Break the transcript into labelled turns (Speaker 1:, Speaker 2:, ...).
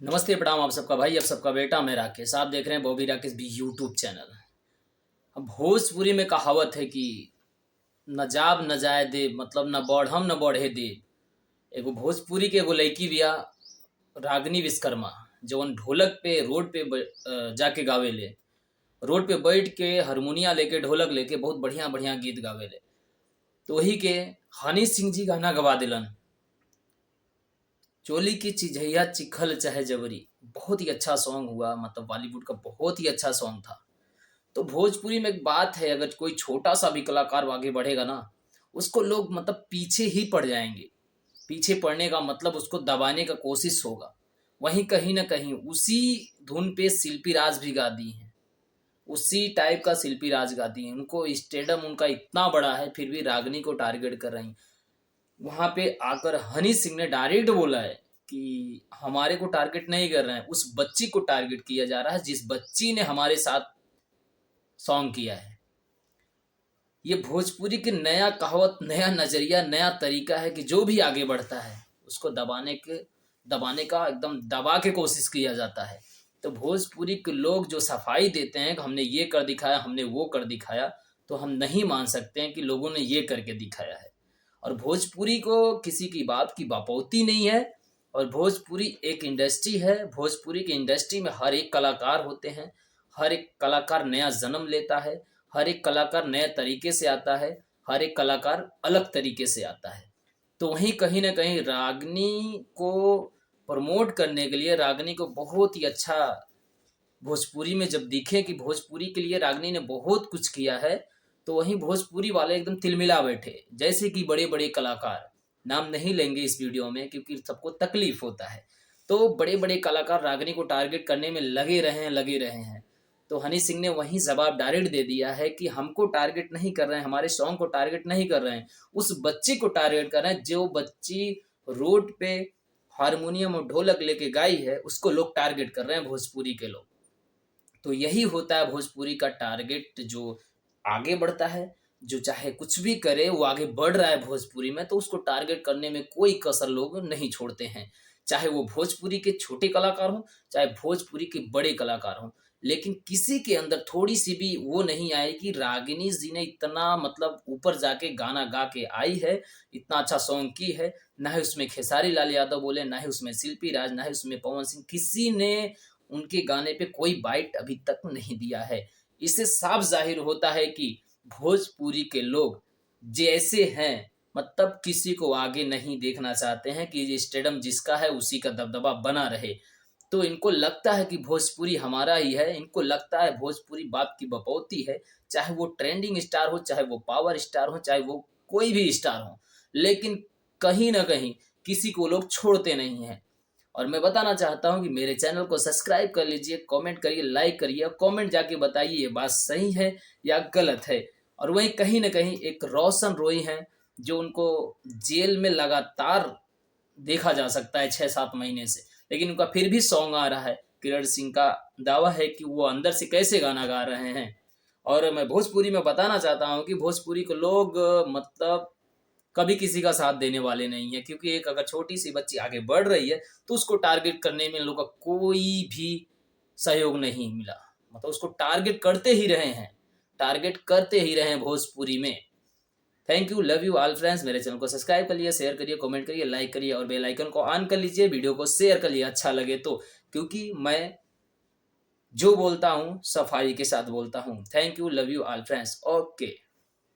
Speaker 1: नमस्ते प्रणाम आप सबका भाई, आप सबका बेटा, मैं राकेश। आप देख रहे हैं बॉबी राकेश भी यूट्यूब चैनल। अब भोजपुरी में कहावत है कि न जाब न जाए दे, मतलब न बढ़म न बढ़े दे। एगो भोजपुरी के एगो लड़की बिया, रागनी विश्वकर्मा, जवन ढोलक पे रोड पे जाके गावेले। रोड पे बैठ के हारमोनिया लेके, ढोलक लेके बहुत बढ़िया बढ़िया गीत गावेले। तो वही के हनी सिंह जी गाना गवा दिलन, चोली की चिझैया चिखल चाहे जबरी। बहुत ही अच्छा सॉन्ग हुआ, मतलब बॉलीवुड का बहुत ही अच्छा सॉन्ग था। तो भोजपुरी में एक बात है, अगर कोई छोटा सा भी कलाकार आगे बढ़ेगा ना, उसको लोग मतलब पीछे ही पड़ जाएंगे। पीछे पड़ने का मतलब उसको दबाने का कोशिश होगा। वहीं कहीं ना कहीं उसी धुन पे शिल्पी राज भी गा दी हैं। उसी टाइप का शिल्पी राज गा दी हैं। उनको स्टेडम उनका इतना बड़ा है, फिर भी रागनी को टारगेट कर रही हैं। वहां पे आकर हनी सिंह ने डायरेक्ट बोला है कि हमारे को टारगेट नहीं कर रहे हैं, उस बच्ची को टारगेट किया जा रहा है जिस बच्ची ने हमारे साथ सॉन्ग किया है। ये भोजपुरी की नया कहावत, नया नजरिया, नया तरीका है कि जो भी आगे बढ़ता है उसको दबाने का एकदम दबा के कोशिश किया जाता है। तो भोजपुरी के लोग जो सफाई देते हैं कि हमने ये कर दिखाया, हमने वो कर दिखाया, तो हम नहीं मान सकते हैं कि लोगों ने ये करके दिखाया है। और भोजपुरी को किसी की बात की बापौती नहीं है। और भोजपुरी एक इंडस्ट्री है। भोजपुरी की इंडस्ट्री में हर एक कलाकार होते हैं। हर एक कलाकार नया जन्म लेता है। हर एक कलाकार नए तरीके से आता है। हर एक कलाकार अलग तरीके से आता है। तो वहीं कहीं ना कहीं रागनी को प्रमोट करने के लिए, रागनी को बहुत ही अच्छा भोजपुरी में जब दिखे कि भोजपुरी के लिए रागनी ने बहुत कुछ किया है, तो वहीं भोजपुरी वाले एकदम तिलमिला बैठे। जैसे कि बड़े बड़े कलाकार, नाम नहीं लेंगे इस वीडियो में क्योंकि सबको तकलीफ होता है। तो बड़े बड़े कलाकार रागनी को टारगेट करने में लगे रहे हैं। तो हनी सिंह ने वहीं जवाब डायरेक्ट दे दिया है कि हमको टारगेट नहीं कर रहे हैं, हमारे सॉन्ग को टारगेट नहीं कर रहे हैं, उस बच्ची को टारगेट कर रहे हैं जो बच्ची रोड पे हारमोनियम और ढोलक लेके गाई है, उसको लोग टारगेट कर रहे हैं, भोजपुरी के लोग। तो यही होता है भोजपुरी का टारगेट। जो आगे बढ़ता है, जो चाहे कुछ भी करे, वो आगे बढ़ रहा है भोजपुरी में, तो उसको टारगेट करने में कोई कसर लोग नहीं छोड़ते हैं। चाहे वो भोजपुरी के छोटे कलाकार हों, चाहे भोजपुरी के बड़े कलाकार हों। लेकिन किसी के अंदर थोड़ी सी भी वो नहीं आए कि रागिनी जी ने इतना मतलब ऊपर जाके गाना गा के आई है, इतना अच्छा सॉन्ग की है। ना ही उसमें खेसारी लाल यादव बोले, ना ही उसमें शिल्पी राज, ना ही उसमें पवन सिंह, किसी ने उनके गाने पे कोई बाइट अभी तक नहीं दिया है। इससे साफ जाहिर होता है कि भोजपुरी के लोग जैसे हैं, मतलब किसी को आगे नहीं देखना चाहते हैं कि ये स्टेडियम जिसका है उसी का दबदबा बना रहे। तो इनको लगता है कि भोजपुरी हमारा ही है। इनको लगता है भोजपुरी बाप की बपौती है। चाहे वो ट्रेंडिंग स्टार हो, चाहे वो पावर स्टार हो, चाहे वो कोई भी स्टार हो, लेकिन कहीं ना कहीं किसी को लोग छोड़ते नहीं हैं। और मैं बताना चाहता हूं कि मेरे चैनल को सब्सक्राइब कर लीजिए, कमेंट करिए, लाइक करिए, और कमेंट जाके बताइए ये बात सही है या गलत है। और वहीं कहीं ना कहीं एक रोशन रोई हैं, जो उनको जेल में लगातार देखा जा सकता है 6-7 महीने से, लेकिन उनका फिर भी सॉन्ग आ रहा है। किरण सिंह का दावा है कि वो अंदर से कैसे गाना गा रहे हैं। और मैं भोजपुरी में बताना चाहता हूँ कि भोजपुरी को लोग मतलब कभी किसी का साथ देने वाले नहीं है, क्योंकि एक अगर छोटी सी बच्ची आगे बढ़ रही है तो उसको टारगेट करने में इन लोगों का कोई भी सहयोग नहीं मिला। मतलब उसको टारगेट करते ही रहे हैं, टारगेट करते ही रहे हैं भोजपुरी में। Thank you, love you all friends. मेरे चैनल को सब्सक्राइब करिए, शेयर करिए, कमेंट करिए, लाइक करिए, और बेल आइकन को ऑन कर लीजिए। वीडियो को शेयर करिए अच्छा लगे तो, क्योंकि मैं जो बोलता हूँ सफाई के साथ बोलता हूँ। Thank you, love you all friends. Okay.